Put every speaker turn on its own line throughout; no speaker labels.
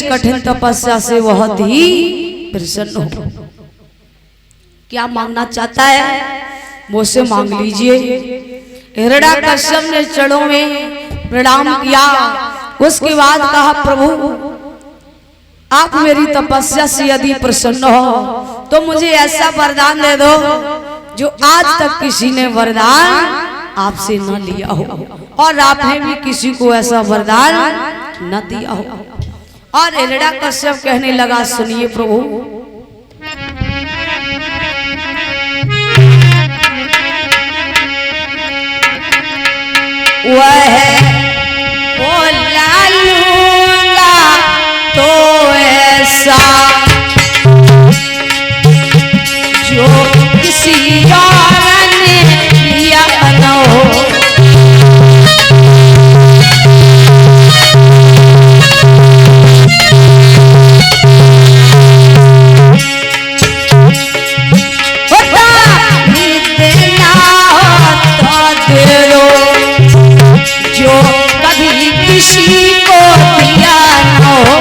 कठिन तपस्या से बहुत ही प्रसन्न हो। क्या मांगना चाहता है मुझसे मांग लीजिए। हिरण्याकश्यप ने चरणों में प्रणाम किया। उसके बाद कहा, प्रभु आप मेरी तपस्या से यदि प्रसन्न हो तो मुझे ऐसा वरदान दे दो जो आज तक किसी ने वरदान आपसे न लिया हो और आपने भी किसी को ऐसा वरदान न दिया हो। और हिरण्याकश्यप कहने लगा, सुनिए प्रभु, वह बोला लूंगा तो ऐसा जो किसी और ने लिया न हो। किसी को दिया न हो।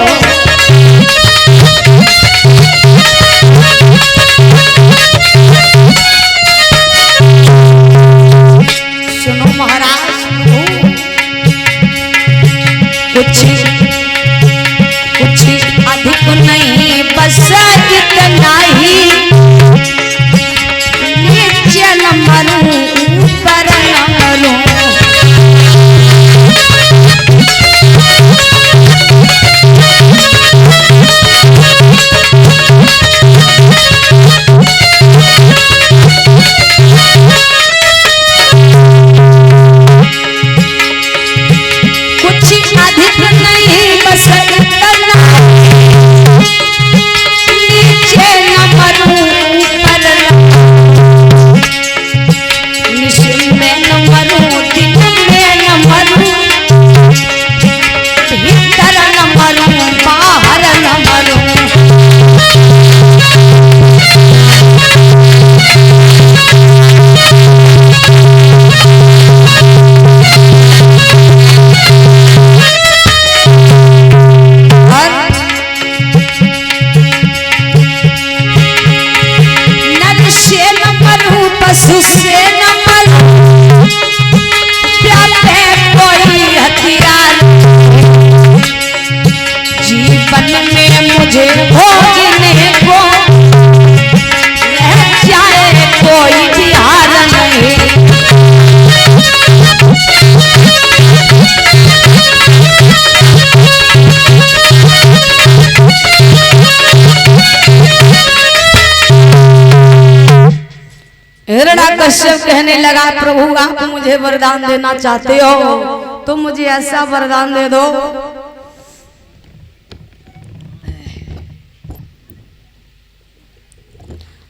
सुनो महाराज, कुछ अधिक नहीं, बस इतना ही, नीचे न मरूं ऊपर न मरूं। हिरण्याकश्यप कहने लगा, प्रभु आप मुझे वरदान देना चाहते हो तो मुझे ऐसा वरदान दे दो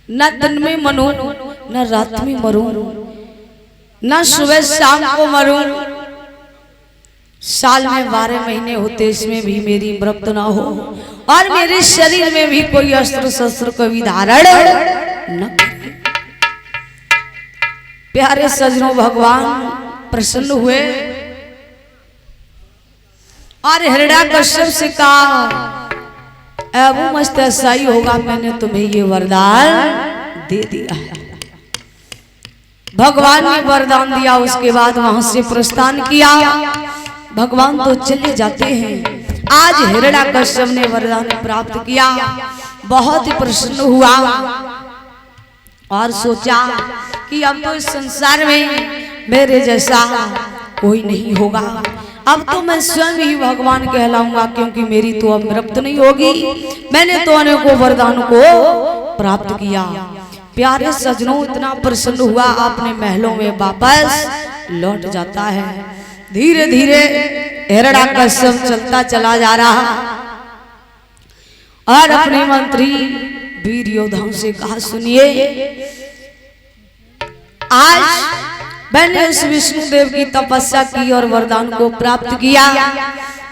न दिन में मरूं न रात में मरूं न सुबह शाम को मरूं, साल में 12 महीने होते इसमें भी मेरी मृत्यु ना हो और मेरे शरीर में भी कोई अस्त्र शस्त्र को भी धारण न। प्यारे सजनों, भगवान प्रसन्न हुए और हिरण्याकश्यप से कहा, अब मस्त ऐसा ही होगा, मैंने तुम्हें ये वरदान दे दिया है। भगवान ने वरदान दिया। उसके बाद वहां से प्रस्थान किया। भगवान तो चले जाते हैं। आज हिरण्याकश्यप ने वरदान प्राप्त किया, बहुत ही प्रसन्न हुआ और सोचा कि अब तो इस संसार में मेरे जैसा कोई नहीं होगा। अब तो मैं स्वयं ही भगवान कहलाऊंगा, क्योंकि मेरी तो अब मृत्यु नहीं होगी। मैंने तो अनेकों वरदान को प्राप्त किया। प्यारे सजनों, इतना प्रसन्न हुआ, अपने महलों में वापस लौट जाता है। धीरे धीरे हिरण्याकश्यप चलता चला जा रहा और अपने मंत्री वीर योद्धाओं से कहा, सुनिए, आज मैंने उस विष्णुदेव की तपस्या की और वरदान को प्राप्त किया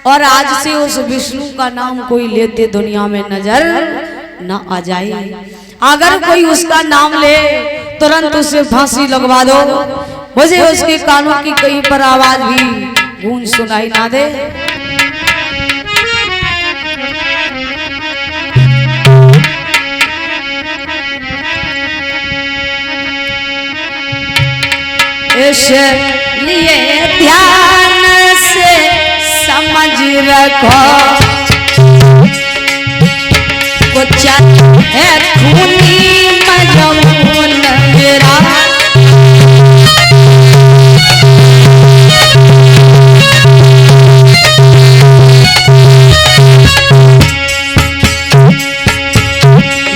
और आज से उस विष्णु का नाम कोई लेते दुनिया में नजर न आ जाए। अगर कोई उसका नाम ले तुरंत उसे फांसी लगवा दो, मुझे उसके कानों की कहीं पर आवाज भी गूंज सुनाई ना दे। इसलिए ध्यान से समझ रखो, कुछ है खूनी मजबून मेरा,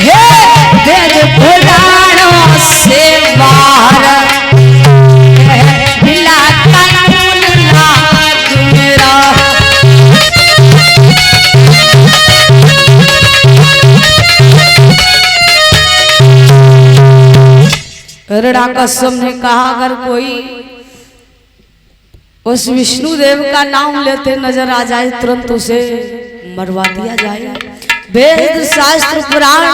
वेद पुराणों से बाहर मिला कानून लाज मेरा। हिरण्याकश्यप ने कहा अगर कोई उस विष्णु देव का नाम लेते नजर आ जाए तुरंत उसे मरवा दिया जाए। वेद शास्त्र पुराण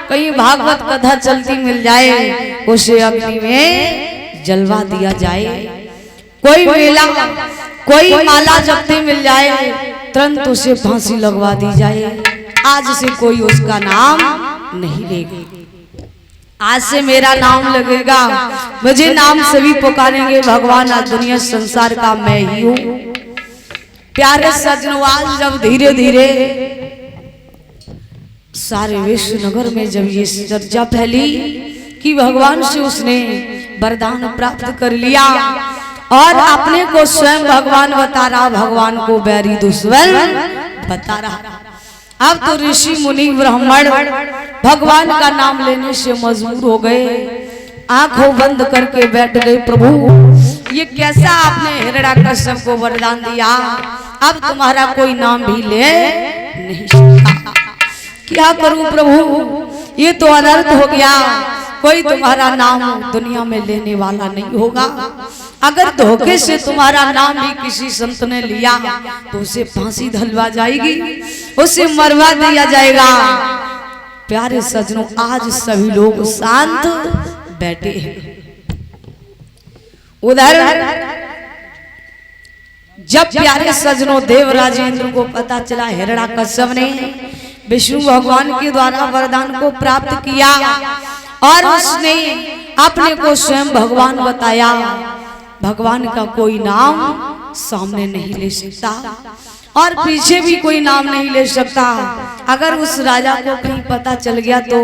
कहीं भागवत कथा चलती मिल जाए उसे अग्नि में जलवा दिया जाए। कोई मेला कोई माला जपते मिल जाए तुरंत उसे फांसी लगवा दी जाए। आज से कोई उसका नाम नहीं लेगा, आज से मेरा नाम लगेगा, मुझे नाम सभी पुकारेंगे भगवान आज दुनिया संसार का मैं ही हूँ। प्यारे सज्जनों आज जब धीरे धीरे सारे विश्व नगर में जब ये चर्चा फैली कि भगवान से उसने वरदान प्राप्त कर लिया और अपने को स्वयं भगवान बता रहा, भगवान को बैरी दुश्मन बता रहा। अब तो ऋषि मुनि ब्राह्मण भगवान का नाम लेने से मजबूर हो गए, आंखों बंद करके बैठ गए। प्रभु ये कैसा आपने हिरण्याकश्यप को वरदान दिया, अब तुम्हारा कोई नाम भी ले नहीं सकता। क्या करूं प्रभु, ये तो अनर्थ हो गया, कोई तुम्हारा नाम दुनिया में लेने वाला नहीं होगा। अगर धोखे से तुम्हारा नाम भी किसी संत ने लिया तो उसे फांसी धलवा जाएगी, उसे मरवा दिया जाएगा। प्यारे सज्जनों आज सभी लोग शांत बैठे हैं। उधर जब प्यारे सज्जनों देवराज इंद्र को पता चला हिरण्याकश्यप ने विष्णु भगवान के द्वारा वरदान को प्राप्त किया और उसने अपने को स्वयं भगवान बताया, भगवान का कोई नाम सामने नहीं ले सकता और पीछे भी कोई नाम नहीं ले सकता। अगर उस राजा को कहीं पता चल गया तो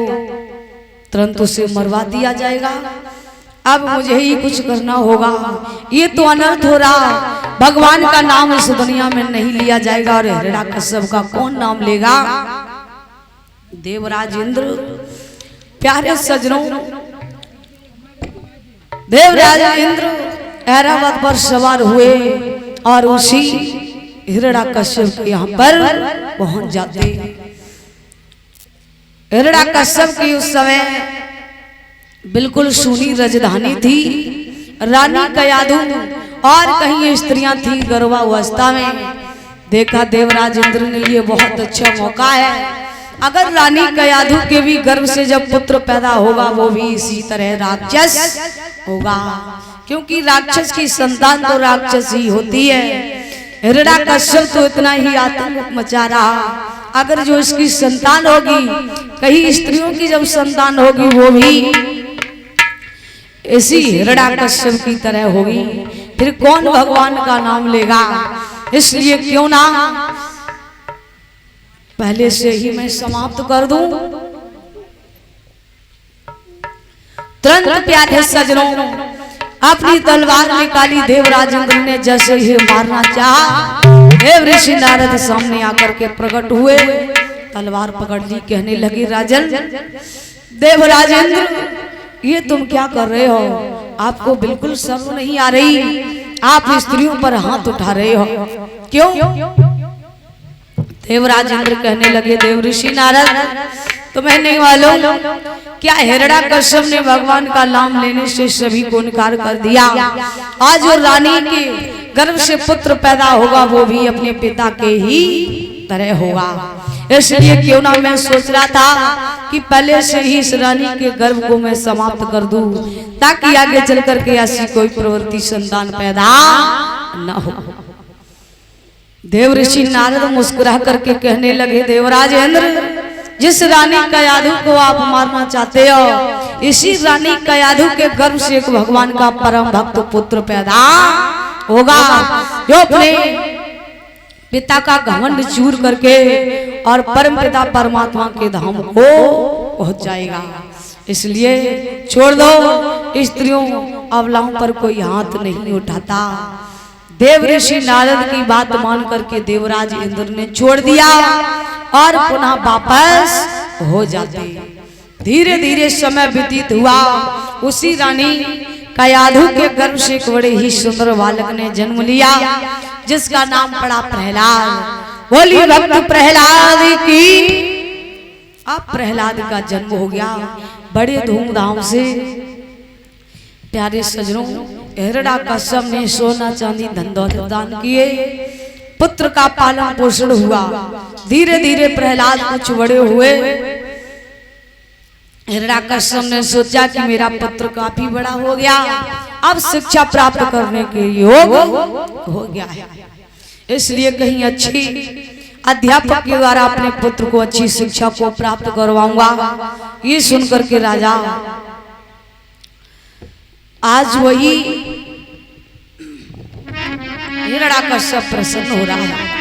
तुरंत उसे मरवा दिया जाएगा। अब मुझे ही कुछ करना होगा, ये तो अनर्थ हो रहा, भगवान का नाम इस दुनिया में नहीं लिया जाएगा और हिरण्याकश्यप का कौन नाम लेगा। देवराज इंद्र प्यारे सज्जनों देवराज इंद्र ऐरावत पर सवार हुए और उसी हिरण्याकश्यप के यहाँ पर पहुंच जाते। हिरण्याकश्यप की उस समय बिल्कुल सूनी राजधानी थी, रानी कयाधु और कहीं स्त्रियां थी गर्भावस्था में। देखा देवराज इंद्र ने लिए बहुत अच्छा मौका है, अगर रानी कयाधु के भी गर्भ से जब पुत्र पैदा होगा वो भी इसी तरह राक्षस होगा, क्योंकि राक्षस की संतान तो राक्षस ही होती है। हिरण्याकश्यप तो इतना ही आतंक मचा रहा, अगर जो इसकी संतान होगी कहीं स्त्रियों की जब संतान होगी वो भी इसी हिरण्याकश्यप की तरह होगी, फिर कौन भगवान का नाम लेगा। इसलिए क्यों ना पहले से ही मैं समाप्त कर दूं। तुरंत प्यारे सज्जनों अपनी तलवार निकाली। देवराज इंद्र ने जैसे ही मारना चाहा, देव ऋषि नारद सामने आकर के प्रकट हुए, तलवार पकड़ ली, कहने लगे राजन देवराज इंद्र ये तुम क्या कर रहे हो, आपको बिल्कुल शर्म नहीं आ रही, आप स्त्रियों पर हाथ उठा रहे हो क्यों। देवराज इंद्र कहने लगे देव ऋषि नारद तुम्हें नहीं मालूम क्या हिरण्याकश्यप ने भगवान का नाम लेने से सभी को इनकार कर दिया। आज जो रानी के गर्भ से पुत्र पैदा होगा वो भी अपने पिता के ही तरह होगा। इसलिए क्यों ना मैं सोच रहा था कि पहले से ही इस रानी के गर्भ को मैं समाप्त कर दूं, ताकि आगे चल करके ऐसी कोई प्रवृत्ति संतान पैदा न हो। देव ऋषि नारद मुस्कुरा करके कहने लगे देवराज इंद्र जिस रानी कयाधु को आप मारना चाहते हो, इसी रानी कयाधु के गर्भ से एक भगवान का परम भक्त पुत्र पैदा होगा, जो अपने पिता का घमंड चूर करके और परम पिता परमात्मा के धाम को पहुंच जाएगा। इसलिए छोड़ दो, स्त्रियों अबलाओं पर कोई हाथ नहीं उठाता। देव ऋषि नारद की बात मान करके देवराज इंद्र ने छोड़ दिया और पुनः वापस हो जाते। धीरे धीरे समय व्यतीत हुआ। उसी रानी कयाधु के गर्भ से एक बड़े ही सुंदर बालक ने जन्म लिया, जिसका नाम पड़ा प्रहलाद। बोली भक्त प्रहलाद की। अब प्रहलाद का जन्म हो गया बड़े धूमधाम से। प्यारे सजनों, हिरण्यकश्यप ने सोना चांदी धन दौलत दान किए, पुत्र का पालन पोषण हुआ। धीरे धीरे प्रहलाद कुछ बड़े हुए। हिरण्यकश्यप ने सोचा कि मेरा पुत्र काफी बड़ा हो गया, अब शिक्षा प्राप्त करने के योग हो गया है, इसलिए कहीं अच्छी अध्यापक के द्वारा अपने पुत्र को अच्छी शिक्षा को प्राप्त करवाऊंगा। ये सुनकर के राजा आज वही हिरण्यकश्यप प्रसन्न हो रहा है।